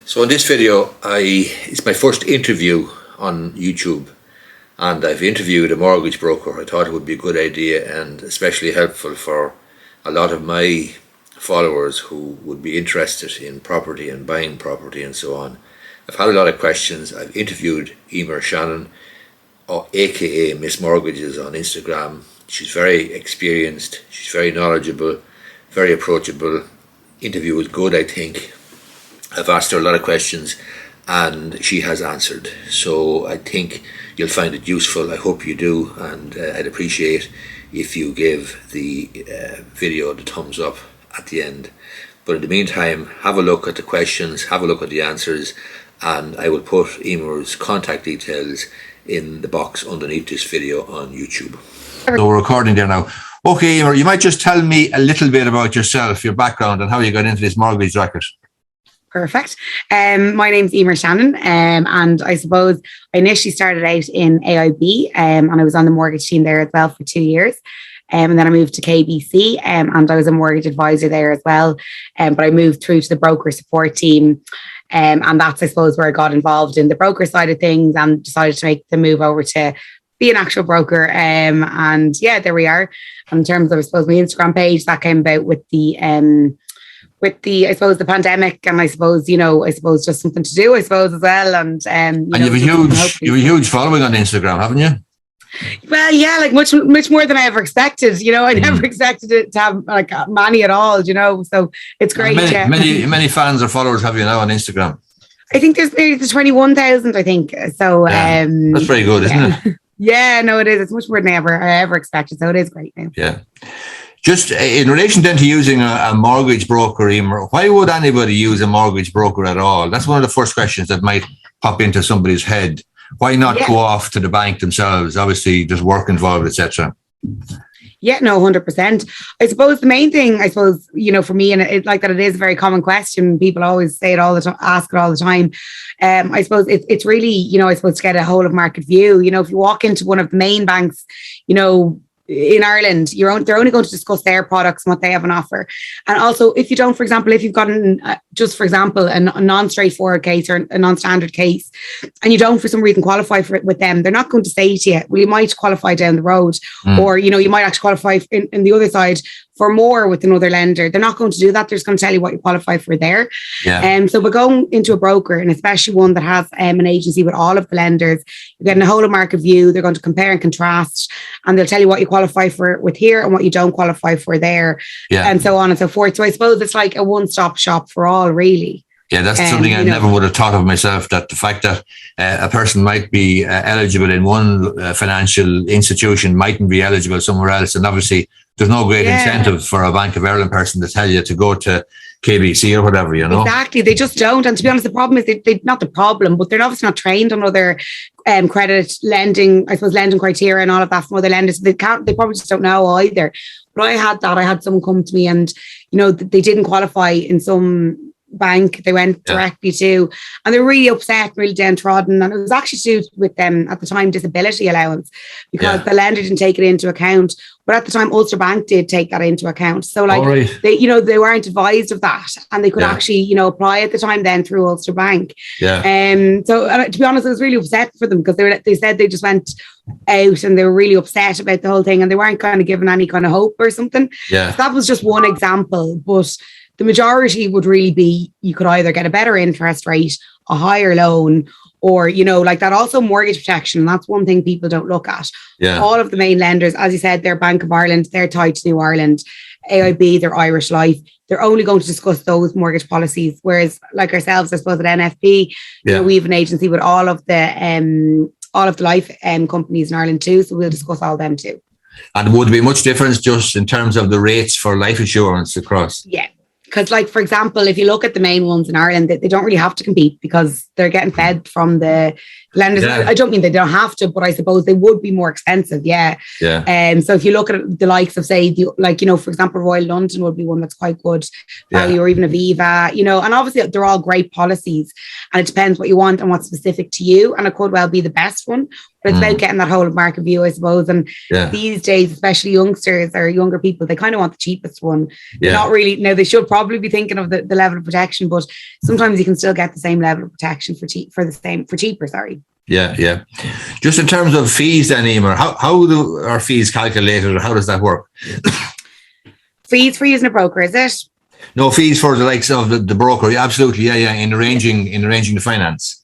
So in this video, it's my first interview on YouTube, and I've interviewed a mortgage broker. I thought it would be a good idea and especially helpful for a lot of my followers who would be interested in property and buying property and so on. I've had a lot of questions. I've interviewed Eimear Shannon, or aka Miss Mortgages, on Instagram. She's very experienced, she's very knowledgeable, very approachable. Interview was good, I think. I've asked her a lot of questions and she has answered. So I think you'll find it useful. I hope you do, and I'd appreciate if you give the video the thumbs up at the end. But in the meantime, have a look at the questions, have a look at the answers, and I will put Eimear's contact details in the box underneath this video on YouTube. So we're recording there now. Okay, Eimear, you might just tell me a little bit about yourself, your background, and how you got into this mortgage racket. Perfect. My name's Eimear Shannon, and I suppose I initially started out in AIB, and I was on the mortgage team there as well for 2 years. And then I moved to KBC, and I was a mortgage advisor there as well. But I moved through to the broker support team. And that's, I suppose, where I got involved in the broker side of things and decided to make the move over to be an actual broker. And yeah, there we are. And in terms of, I suppose, my Instagram page, that came about with the I suppose, the pandemic, and I suppose just something to do, I suppose, as well. And you have a huge following on Instagram, haven't you? Well, yeah, like much more than I ever expected. I never expected it to have like many at all. So it's great. Many fans or followers have you now on Instagram? I think there's nearly 21,000. I think so. Yeah. That's pretty good, isn't it? Yeah, no, it is. It's much more than I ever expected. So it is great now. Yeah. Just in relation then to using a mortgage broker, Eimear, why would anybody use a mortgage broker at all? That's one of the first questions that might pop into somebody's head. Why not go off to the bank themselves? Obviously, there's work involved, etc. Yeah, no, 100%. I suppose the main thing, for me, and it is a very common question. People always say it all the time, ask it all the time. I suppose it's really, to get a whole of market view. If you walk into one of the main banks, in Ireland, they're only going to discuss their products and what they have on offer. And also, if you don't, for example, if you've got a non-straightforward case or a non-standard case, and you don't for some reason qualify for it with them, they're not going to say to you, well, you might qualify down the road, or you might actually qualify in the other side for more with another lender. They're not going to do that. They're just going to tell you what you qualify for there. Yeah. So by going into a broker, and especially one that has an agency with all of the lenders, you're getting a whole of market view. They're going to compare and contrast, and they'll tell you what you qualify for with here and what you don't qualify for there, and so on and so forth. So I suppose it's like a one-stop shop for all, really. Yeah, that's something I never would have thought of myself, that the fact that a person might be eligible in one financial institution mightn't be eligible somewhere else. And obviously, there's no great incentive for a Bank of Ireland person to tell you to go to KBC or whatever, Exactly. They just don't. And to be honest, the problem is they not the problem, but they're obviously not trained on other credit lending, I suppose, lending criteria and all of that from other lenders. They probably just don't know either. But I had someone come to me and, they didn't qualify in some bank they went directly to, and they were really upset, really downtrodden, and it was actually to do with them at the time disability allowance, because the lender didn't take it into account, but at the time Ulster Bank did take that into account. So they weren't advised of that, and they could actually apply at the time then through Ulster Bank. So to be honest, I was really upset for them, because they said they just went out and they were really upset about the whole thing, and they weren't kind of given any kind of hope or something. So that was just one example, but the majority would really be, you could either get a better interest rate, a higher loan, or, like that. Also mortgage protection. And that's one thing people don't look at. All of the main lenders, as you said, they're Bank of Ireland, they're tied to New Ireland, AIB, they're Irish Life. They're only going to discuss those mortgage policies. Whereas like ourselves, I suppose at NFP, we have an agency with all of the life companies in Ireland too. So we'll discuss all them too. And would there be much difference just in terms of the rates for life insurance across? Yeah. Because, like, for example, if you look at the main ones in Ireland, they don't really have to compete, because they're getting fed from the lenders. I don't mean they don't have to, but I suppose they would be more expensive. So if you look at the likes of, say, for example, Royal London would be one that's quite good value, or even Aviva, and obviously they're all great policies, and it depends what you want and what's specific to you, and it could well be the best one. But it's about getting that whole of market view, I suppose. And these days, especially youngsters or younger people, they kind of want the cheapest one. They're not really, now they should probably be thinking of the level of protection, but sometimes you can still get the same level of protection for cheaper. Yeah. Just in terms of fees then, Eimear, how are fees calculated, or how does that work? Fees for using a broker, is it? No, fees for the likes of the broker. Yeah, absolutely. Yeah. In arranging the finance.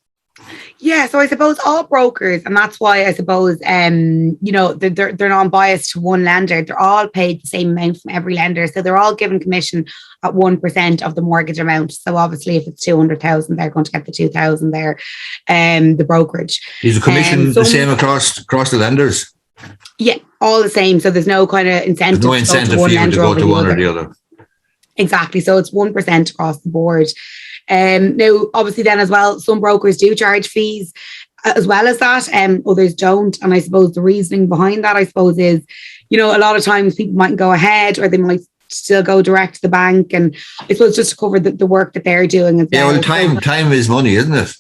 Yeah, so I suppose all brokers, and that's why I suppose they're non-biased to one lender. They're all paid the same amount from every lender, so they're all given commission at 1% of the mortgage amount. So obviously, if it's 200,000, they're going to get the 2,000 there, the brokerage. Is the commission the same across the lenders? Yeah, all the same. So there's no kind of incentive. There's no incentive for you to go to one or the other. Exactly. So it's 1% across the board. Now, obviously, then as well, some brokers do charge fees as well as that. Others don't. And I suppose the reasoning behind that, I suppose, is, a lot of times people might go ahead, or they might still go direct to the bank. And I suppose just to cover the work that they're doing as well. Yeah, well, time is money, isn't it?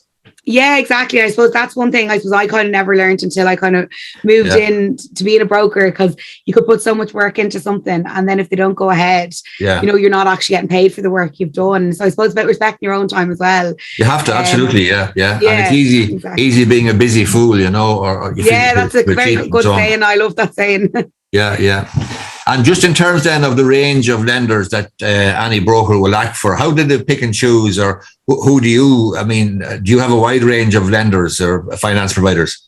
Yeah, exactly. I suppose that's one thing I kind of never learned until I kind of moved in to being a broker, because you could put so much work into something, and then if they don't go ahead, you're not actually getting paid for the work you've done. So I suppose about respecting your own time as well. You have to, absolutely, yeah. And it's easy being a busy fool, or you that's a very good saying. I love that saying. Yeah. And just in terms then of the range of lenders that any broker will act for, how did they pick and choose, or who do you have a wide range of lenders or finance providers?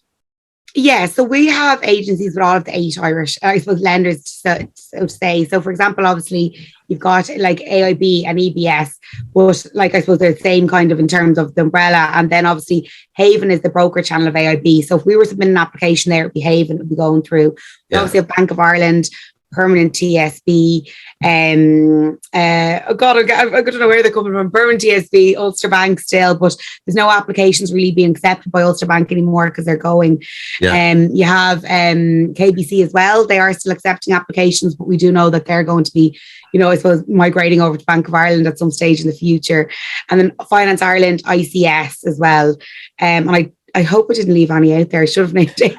Yeah, so we have agencies with all of the 8 Irish, I suppose, lenders, so to say. So, for example, obviously, you've got like AIB and EBS, but I suppose they're the same kind of in terms of the umbrella. And then obviously, Haven is the broker channel of AIB. So if we were submitting an application there, it would be Haven, it would be going through. We obviously have Bank of Ireland, Permanent TSB, I don't know where they're coming from, Permanent TSB, Ulster Bank still, but there's no applications really being accepted by Ulster Bank anymore because they're going. You have KBC as well. They are still accepting applications, but we do know that they're going to be, I suppose, migrating over to Bank of Ireland at some stage in the future. And then Finance Ireland, ICS as well. And I hope I didn't leave any out there. I should have named 8.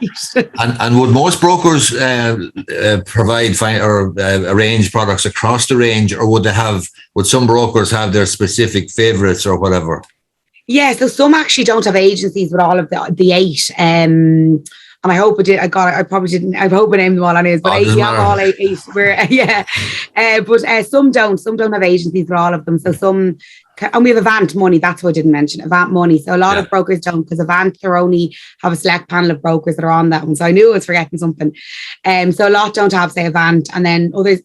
And would most brokers provide or arrange products across the range, or would some brokers have their specific favourites or whatever? Yeah, so some actually don't have agencies with all of the 8. And I hope I did. I probably didn't. I hope I named them all anyways. But all 8. But some don't. Some don't have agencies with all of them. So some. And we have Avant Money, that's what I didn't mention, Avant Money. So a lot of brokers don't, because Avant, they only have a select panel of brokers that are on that one. So I knew I was forgetting something. So a lot don't have, say, Avant, and then others,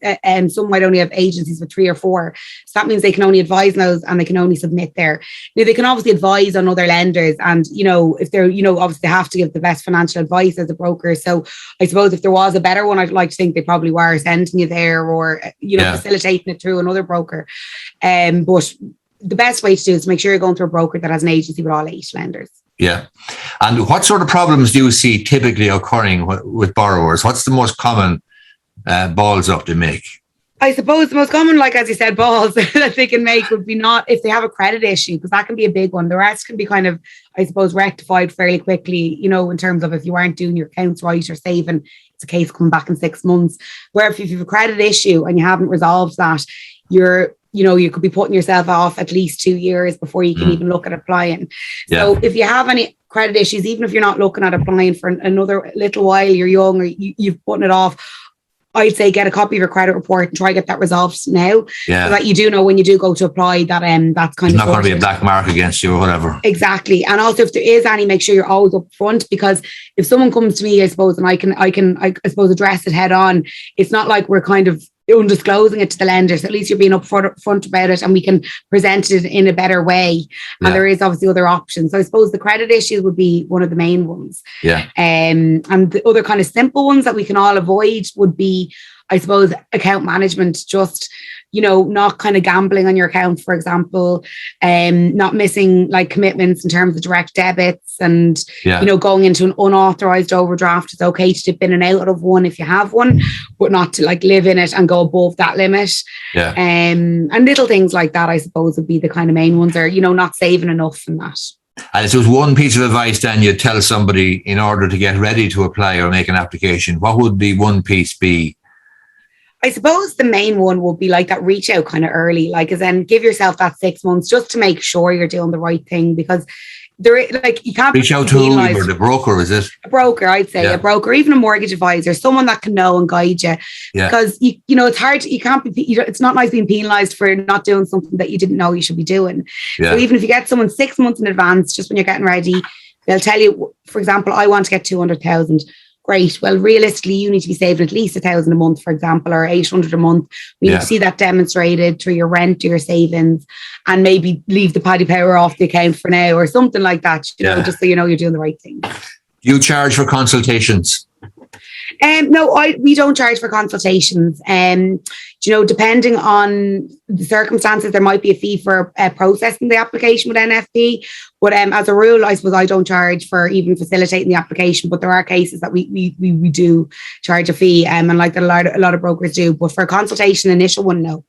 some might only have agencies with 3 or 4. So that means they can only advise those and they can only submit there. Now, they can obviously advise on other lenders, and, if they're, obviously they have to give the best financial advice as a broker. So I suppose if there was a better one, I'd like to think they probably were sending you there, or, facilitating it through another broker. But the best way to do it is make sure you're going through a broker that has an agency with all 8 lenders. Yeah. And what sort of problems do you see typically occurring with borrowers? What's the most common balls up they make? I suppose the most common, as you said, balls that they can make would be not if they have a credit issue, because that can be a big one. The rest can be kind of, I suppose, rectified fairly quickly, in terms of if you aren't doing your accounts right or saving, it's a case coming back in 6 months. Where if you have a credit issue and you haven't resolved that, you could be putting yourself off at least 2 years before you can even look at applying. So if you have any credit issues, even if you're not looking at applying for another little while, you're young, or you've putting it off, I'd say get a copy of your credit report and try to get that resolved now. So that you do know when you do go to apply that that's kind of not going to be a black mark against you or whatever. Exactly. And also if there is any, make sure you're always up front, because if someone comes to me, I suppose, and I can suppose address it head on, it's not like we're kind of undisclosing it to the lenders. At least you're being upfront about it, and we can present it in a better way. And there is obviously other options. So I suppose the credit issue would be one of the main ones. And the other kind of simple ones that we can all avoid would be, I suppose, account management. Just, not kind of gambling on your account, for example, not missing commitments in terms of direct debits, and going into an unauthorized overdraft. It's okay to dip in and out of one if you have one, but not to live in it and go above that limit. And little things like that, I suppose, would be the kind of main ones, or not saving enough and that. And if there was one piece of advice then you'd tell somebody in order to get ready to apply or make an application, what would the one piece be? I suppose the main one would be like that reach out kind of early, like, as then give yourself that 6 months just to make sure you're doing the right thing, because there, like, you can't reach out to who? Or the broker, is it? A broker, I'd say. A broker, even a mortgage advisor, someone that can know and guide you. Because you know, it's hard. You can't be. It's not nice being penalised for not doing something that you didn't know you should be doing. So even if you get someone 6 months in advance, just when you're getting ready, they'll tell you. For example, I want to get 200,000. Great. Well, realistically, you need to be saving at least 1,000 a month, for example, or 800 a month. We need to see that demonstrated through your rent or your savings, and maybe leave the paddy power off the account for now or something like that, you know, just so you know you're doing the right thing. You charge for consultations? No, we don't charge for consultations. You know, depending on the circumstances, there might be a fee for processing the application with NFP. But as a rule, I suppose I don't charge for even facilitating the application. But there are cases that we do charge a fee, and like that a lot of brokers do. But for a consultation, initial one, no.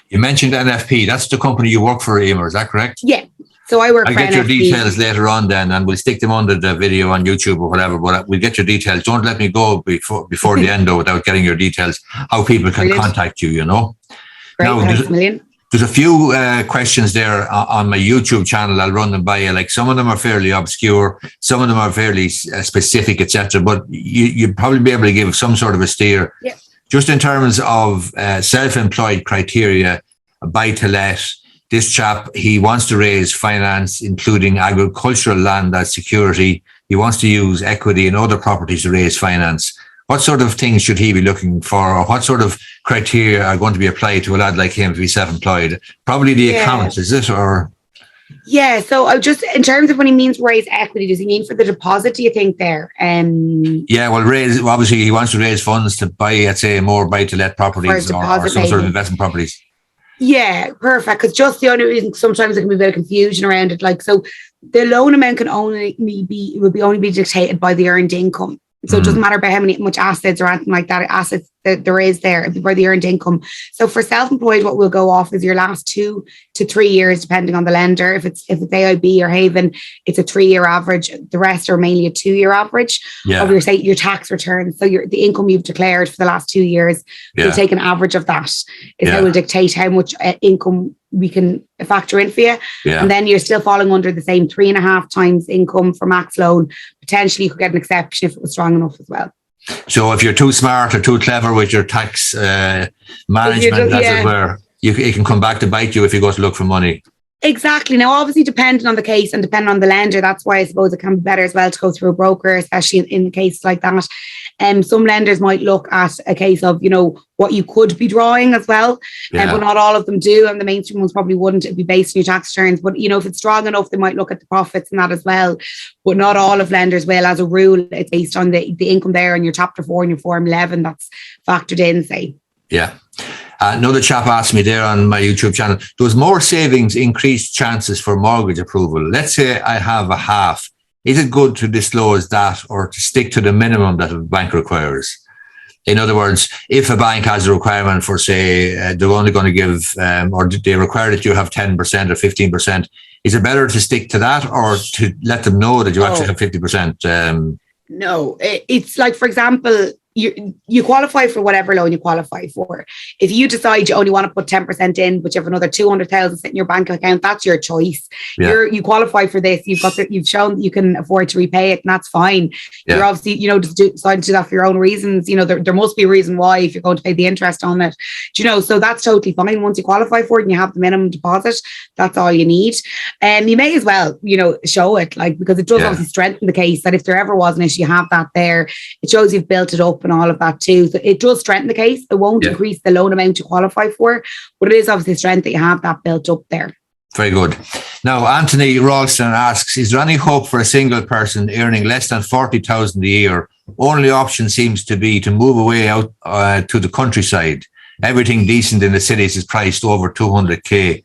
You mentioned NFP. That's the company you work for, Eimear. Is that correct? Yeah. So I work for NFP. I'll get your details later on then, and we'll stick them under the video on YouTube or whatever, but we'll get your details. Don't let me go before the end, though, without getting your details, how people can contact you, you know. Great, now, thanks a million. There's a few questions there on my YouTube channel. I'll run them by you. Like, some of them are fairly obscure, some of them are fairly specific, etc. But you'd probably be able to give some sort of a steer. Yeah. Just in terms of self-employed criteria, buy-to-let. This chap, he wants to raise finance, including agricultural land as security. He wants to use equity in other properties to raise finance. What sort of things should he be looking for, or what sort of criteria are going to be applied to a lad like him to be self-employed? Probably the accounts, is it? Or yeah, so I just, in terms of when he means raise equity, does he mean for the deposit, do you think there? Yeah, well, obviously he wants to raise funds to buy, let's say, more buy-to-let properties or some sort of investment properties. Yeah, perfect. Because just the only reason, sometimes there can be a bit of confusion around it. Like, so the loan amount can only be dictated by the earned income. So it doesn't matter about how much assets or anything like that, assets that there is there by the earned income. So for self-employed, what we'll go off is your last 2 to 3 years, depending on the lender. If it's AIB or Haven, it's a 3-year average. The rest are mainly a 2-year average of your tax return. So the income you've declared for the last 2 years, we'll take an average of that. How will dictate how much income we can factor in for you. And then you're still falling under the same 3.5 times income for max loan. Potentially you could get an exception if it was strong enough as well. So if you're too smart or too clever with your tax management, as it were, it can come back to bite you if you go to look for money. Exactly. Now, obviously, depending on the case and depending on the lender, that's why I suppose it can be better as well to go through a broker, especially in cases like that. Some lenders might look at a case of, you know, what you could be drawing as well, but not all of them do. And the mainstream ones probably wouldn't. It'd be based on your tax returns. But, you know, if it's strong enough, they might look at the profits and that as well. But not all of lenders will. As a rule, it's based on the income there and your Chapter 4 and your Form 11 that's factored in, say. Yeah. Another chap asked me there on my YouTube channel, does more savings increase chances for mortgage approval? Let's say I have a half. Is it good to disclose that or to stick to the minimum that a bank requires? In other words, if a bank has a requirement for, say, they're only going to give, or they require that you have 10% or 15%, is it better to stick to that or to let them know that you actually have 50%? No, it's like, for example, you qualify for whatever loan you qualify for. If you decide you only want to put 10% in, but you have another 200,000 sitting in your bank account, that's your choice. You qualify for this. You've shown that you can afford to repay it, and that's fine. You're obviously, you know, just deciding to do that for your own reasons. You know, there must be a reason why if you're going to pay the interest on it. Do you know? So that's totally fine. Once you qualify for it and you have the minimum deposit, that's all you need. And you may as well, you know, show it, like, because it does obviously strengthen the case that if there ever was an issue, you have that there. It shows you've built it up and all of that too. So it does strengthen the case. It won't increase the loan amount to qualify for, but it is obviously strength that you have that built up there. Very good. Now, Anthony Ralston asks, is there any hope for a single person earning less than 40,000 a year? Only option seems to be to move away out to the countryside. Everything decent in the cities is priced over 200k.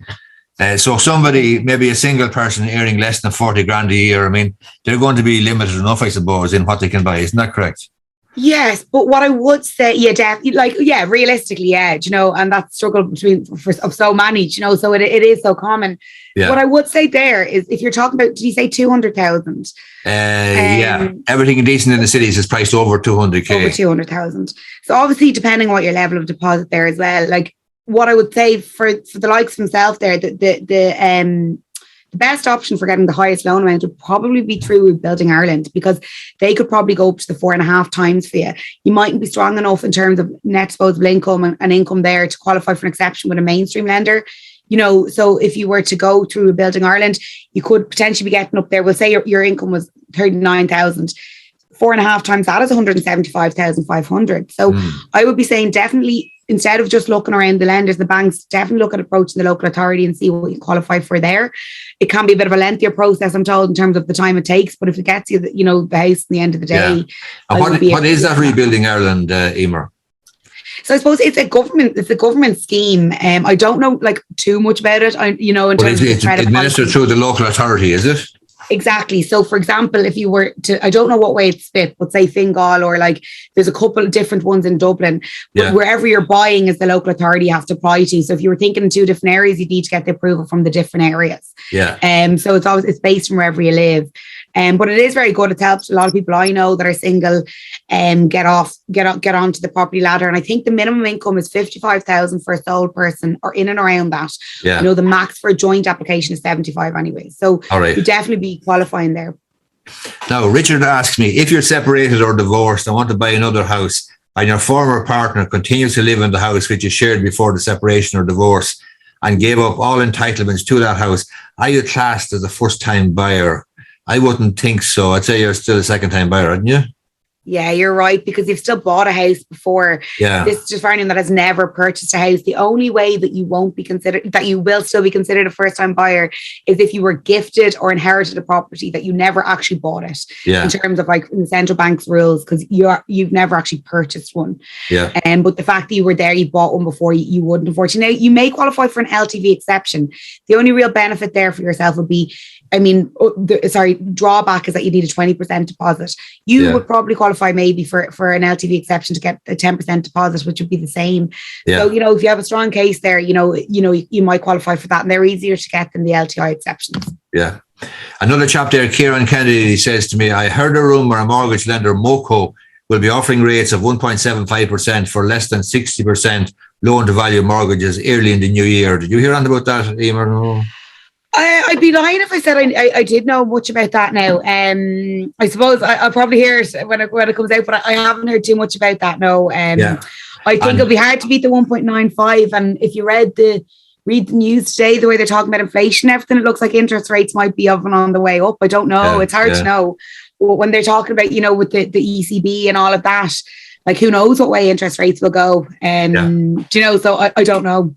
So somebody, maybe a single person earning less than 40 grand a year, I mean, they're going to be limited enough, I suppose, in what they can buy. Isn't that correct? Yes, but what I would say, definitely, realistically, you know, and that struggle of so many, you know, so it is so common. What I would say there is, if you're talking about, did you say 200,000? Yeah, everything decent in the cities is priced over 200k. Over 200,000. So obviously, depending on what your level of deposit there as well. Like, what I would say for the likes of himself there, the best option for getting the highest loan amount would probably be through Rebuilding Ireland, because they could probably go up to the 4.5 times for you. You mightn't be strong enough in terms of net disposable income and income there to qualify for an exception with a mainstream lender. So if you were to go through Rebuilding Ireland, you could potentially be getting up there. We'll say your income was 39,000. 4.5 times that is 175,500. So I would be saying, definitely, instead of just looking around the lenders, the banks, definitely look at approaching the local authority and see what you qualify for there. It can be a bit of a lengthier process, I'm told, in terms of the time it takes, but if it gets you, the house at the end of the day. And what is that Rebuilding Ireland, Eimear? So I suppose it's a government scheme. I don't know too much about it. In terms of it's administered through the local authority, is it? Exactly. So, for example, if you were to, I don't know what way it's split, but say Fingal, or there's a couple of different ones in Dublin, but wherever you're buying is the local authority you have to apply to. So if you were thinking in 2 different areas, you need to get the approval from the different areas. So it's based from wherever you live. But it is very good. It's helped a lot of people I know that are single get onto the property ladder. And I think the minimum income is 55,000 for a sole person, or in and around that. The max for a joint application is 75 anyway. So you definitely be qualifying there. Now, Richard asks me, if you're separated or divorced and want to buy another house, and your former partner continues to live in the house which is shared before the separation or divorce, and gave up all entitlements to that house, are you classed as a first-time buyer? I wouldn't think so. I'd say you're still a second-time buyer, aren't you? Yeah, you're right, because you've still bought a house before. This is just for anyone that has never purchased a house. The only way that you won't be considered, that you will still be considered a first-time buyer, is if you were gifted or inherited a property that you never actually bought it. In terms of in the central bank's rules, because you've never actually purchased one. But the fact that you were there, you bought one before, you wouldn't, unfortunately. Now, you may qualify for an LTV exception. The only real benefit there for yourself would be, drawback is that you need a 20% deposit. You would probably qualify maybe for an LTV exception to get a 10% deposit, which would be the same. So, if you have a strong case there, you might qualify for that, and they're easier to get than the LTI exceptions. Yeah. Another chap there, Kieran Kennedy, says to me, I heard a rumour a mortgage lender, Moco, will be offering rates of 1.75% for less than 60% loan to value mortgages early in the new year. Did you hear anything about that, Eimear? No? I'd be lying if I said I did know much about that now. I suppose I'll probably hear it when it comes out, but I haven't heard too much about that, no. I think it'll be hard to beat the 1.95. And if you read the news today, the way they're talking about inflation and everything, it looks like interest rates might be on the way up. I don't know. It's hard to know. When they're talking about, with the ECB and all of that, who knows what way interest rates will go. So I don't know.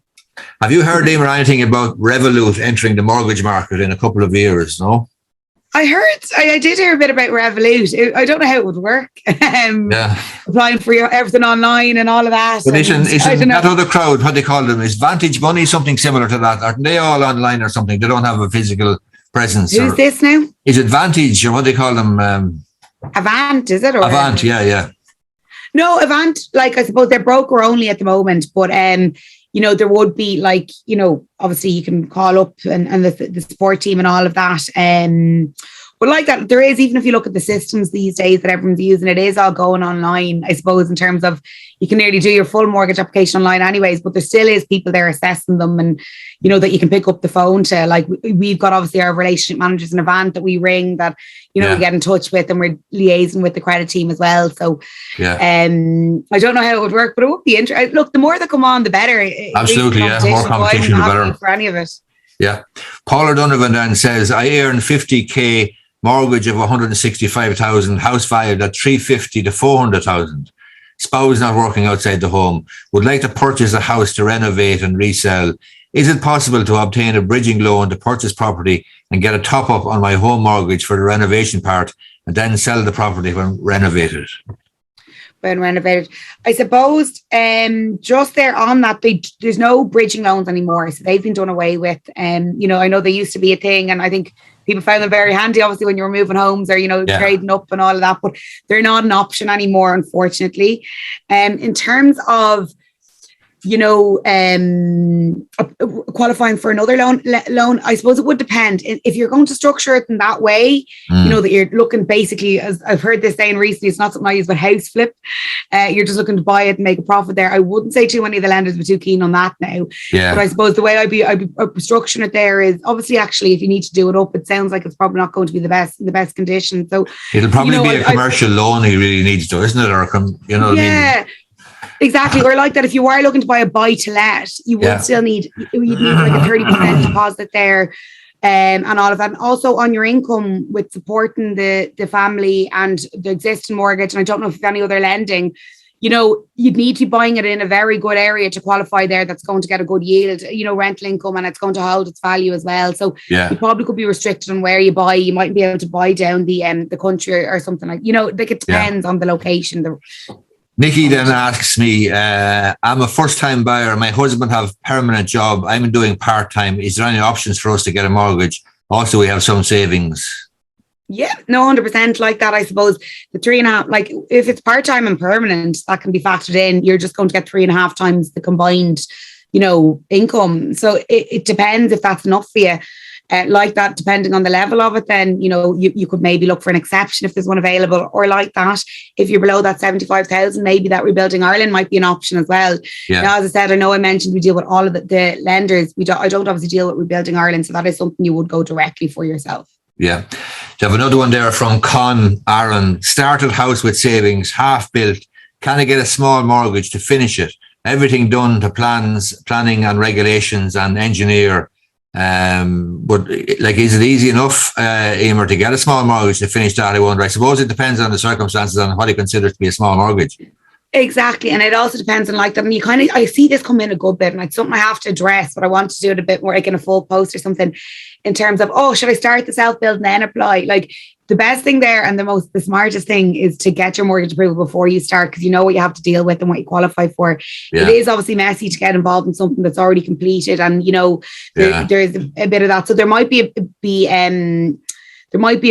Have you heard, Eimear, anything about Revolut entering the mortgage market in a couple of years, no? I did hear a bit about Revolut. I don't know how it would work. Applying for everything online and all of that. But isn't that other crowd, what they call them, is Vantage Money something similar to that? Aren't they all online or something? They don't have a physical presence. Who's this now? Is it Vantage, or what they call them? Avant, is it? Or Avant, yeah. No, Avant, I suppose they're broker only at the moment, but there would be obviously you can call up and the support team and all of that. But that, there is, even if you look at the systems these days that everyone's using, it is all going online, I suppose, in terms of you can nearly do your full mortgage application online anyways, but there still is people there assessing them, and, that you can pick up the phone to, we've got obviously our relationship managers in Avant that we ring, that, we get in touch with, and we're liaising with the credit team as well. So, I don't know how it would work, but it would be interesting. Look, the more that come on, the better. Absolutely, more competition, the better. For any of it. Yeah. Paul O'Donovan then says, I earn 50k mortgage of 165,000, house valued at 350 to 400,000. Spouse not working outside the home. Would like to purchase a house to renovate and resell. Is it possible to obtain a bridging loan to purchase property and get a top up on my home mortgage for the renovation part, and then sell the property when renovated? When renovated, I suppose, just there on that, there's no bridging loans anymore, so they've been done away with. I know they used to be a thing, and I think people found them very handy, obviously, when you were moving homes or, trading up and all of that, but they're not an option anymore, unfortunately. In terms of qualifying for another loan, I suppose it would depend. If you're going to structure it in that way, that you're looking basically, as I've heard this saying recently, it's not something I use, but house flip. You're just looking to buy it and make a profit there. I wouldn't say too many of the lenders were too keen on that now. Yeah. But I suppose the way I'd be structuring it there is obviously, actually, if you need to do it up, it sounds like it's probably not going to be the best condition. So it'll probably be a commercial loan he really needs to, isn't it? Or yeah. Exactly. Or like that, if you are looking to buy a buy to let, you would still need like a 30% deposit there, and all of that. And also on your income with supporting the family and the existing mortgage. And I don't know if any other lending, you'd need to be buying it in a very good area to qualify there. That's going to get a good yield, rental income, and it's going to hold its value as well. So you probably could be restricted on where you buy. You might be able to buy down the country or something like, like it depends on the location. Nikki then asks me, I'm a first-time buyer. My husband have permanent job. I'm doing part-time. Is there any options for us to get a mortgage? Also, we have some savings. Yeah, no, 100% like that. I suppose the 3.5, like if it's part-time and permanent, that can be factored in. You're just going to get 3.5 times the combined, income. So it depends if that's enough for you. Like that, depending on the level of it, then you could maybe look for an exception if there's one available, or like that, if you're below that 75,000, maybe that Rebuilding Ireland might be an option as well. Yeah. Now, as I said, I know I mentioned we deal with all of the lenders. I don't obviously deal with Rebuilding Ireland, so that is something you would go directly for yourself. Yeah. You have another one there from Con Aaron. Started house with savings, half built. Can I get a small mortgage to finish it? Everything done to planning and regulations and engineer. But is it easy enough, Eimear, to get a small mortgage to finish that? I wonder. I suppose it depends on the circumstances and what he considers to be a small mortgage. Exactly. And it also depends on like that. And I see this come in a good bit, and it's something I have to address, but I want to do it a bit more like in a full post or something, in terms of, should I start the self-build and then apply? Like the best thing there and the smartest thing is to get your mortgage approval before you start, because you know what you have to deal with and what you qualify for. Yeah. It is obviously messy to get involved in something that's already completed, and there's a bit of that. So there might be a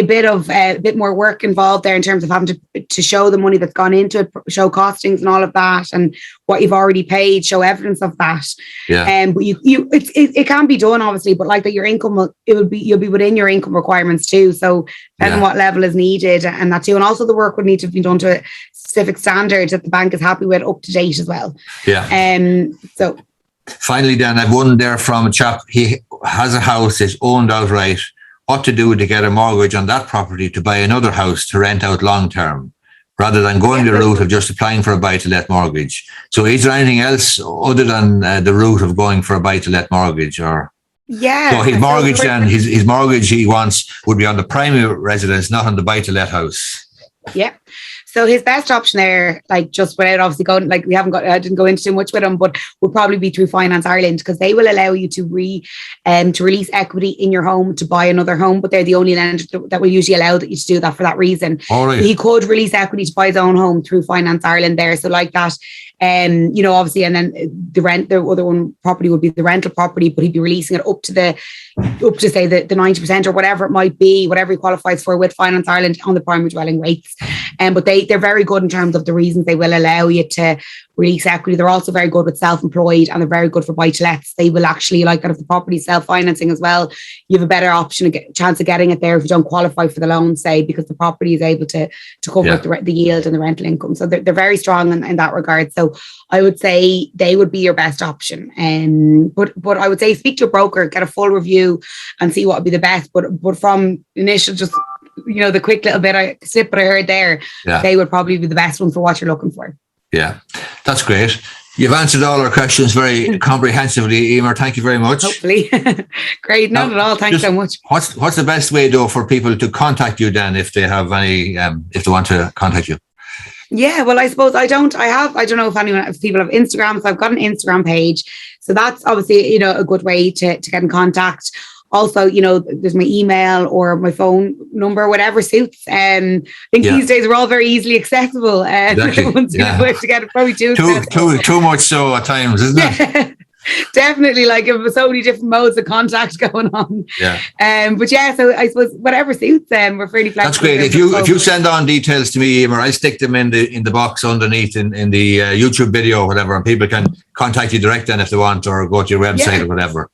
bit more work involved there in terms of having to show the money that's gone into it, show costings and all of that, and what you've already paid, show evidence of that. Yeah. But it can be done obviously, but like that, your income you'll be within your income requirements too. So depending on what level is needed and that too, and also the work would need to be done to a specific standard that the bank is happy with, up to date as well. Yeah. So finally, then I've one there from a chap. He has a house, it's owned outright. What to do to get a mortgage on that property to buy another house to rent out long term, rather than going the route of just applying for a buy-to-let mortgage. So is there anything else other than the route of going for a buy-to-let mortgage? Or so his mortgage his mortgage he wants would be on the primary residence, not on the buy-to-let house. Yeah. So his best option there, like just without obviously going, like I didn't go into too much with him, but would probably be through Finance Ireland, because they will allow you to release equity in your home to buy another home, but they're the only lender that will usually allow you to do that for that reason. All right. He could release equity to buy his own home through Finance Ireland there. So like that, obviously, and then the other one property would be the rental property, but he'd be releasing it up to say the 90% or whatever it might be, whatever he qualifies for with Finance Ireland on the primary dwelling rates. But they're very good in terms of the reasons they will allow you to release equity. They're also very good with self-employed, and they're very good for buy-to-lets. They will actually, like that, if the property is self-financing as well, you have a better chance of getting it there if you don't qualify for the loan, say, because the property is able to cover the yield and the rental income. So they're very strong in that regard. So I would say they would be your best option. But I would say speak to a broker, get a full review and see what would be the best. But from initial, just the quick little snippet I heard there, they would probably be the best one for what you're looking for. Yeah, that's great. You've answered all our questions very comprehensively, Eimear. Thank you very much. Hopefully. Great. Not at all. Thanks so much. What's the best way, though, for people to contact you then if they have any, if they want to contact you? Yeah, well, I suppose I don't know if people have Instagram. So I've got an Instagram page. So that's obviously, a good way to get in contact. Also, there's my email or my phone number, whatever suits. I think these days we're all very easily accessible. Exactly. Once you put it together, probably too much so at times, isn't it? Definitely, like there so many different modes of contact going on. Yeah. But yeah, so I suppose whatever suits them, we're fairly flexible. That's great. If you send on details to me, Eimear, I'll stick them in the box underneath in the YouTube video or whatever, and people can contact you direct then if they want, or go to your website or whatever.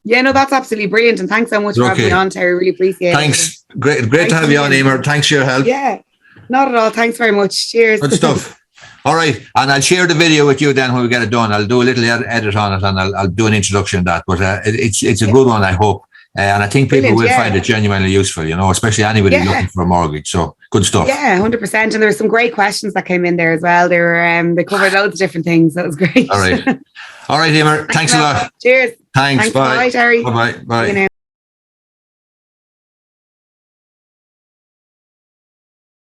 Yeah, no, that's absolutely brilliant, and thanks so much for having me on, Terry. Really appreciate it. Thanks. Great to have you on, Eimear. Thanks for your help. Yeah, not at all. Thanks very much. Cheers. Good stuff. All right, and I'll share the video with you then when we get it done. I'll do a little edit on it, and I'll do an introduction to that. But it's a good one, I hope, and I think people will find it genuinely useful. Especially anybody looking for a mortgage. So good stuff. Yeah, 100%. And there were some great questions that came in there as well. They covered loads of different things. That was great. All right, Eimear. Thanks a lot. Cheers. Thanks. Bye. Bye, Terry. Bye. Bye.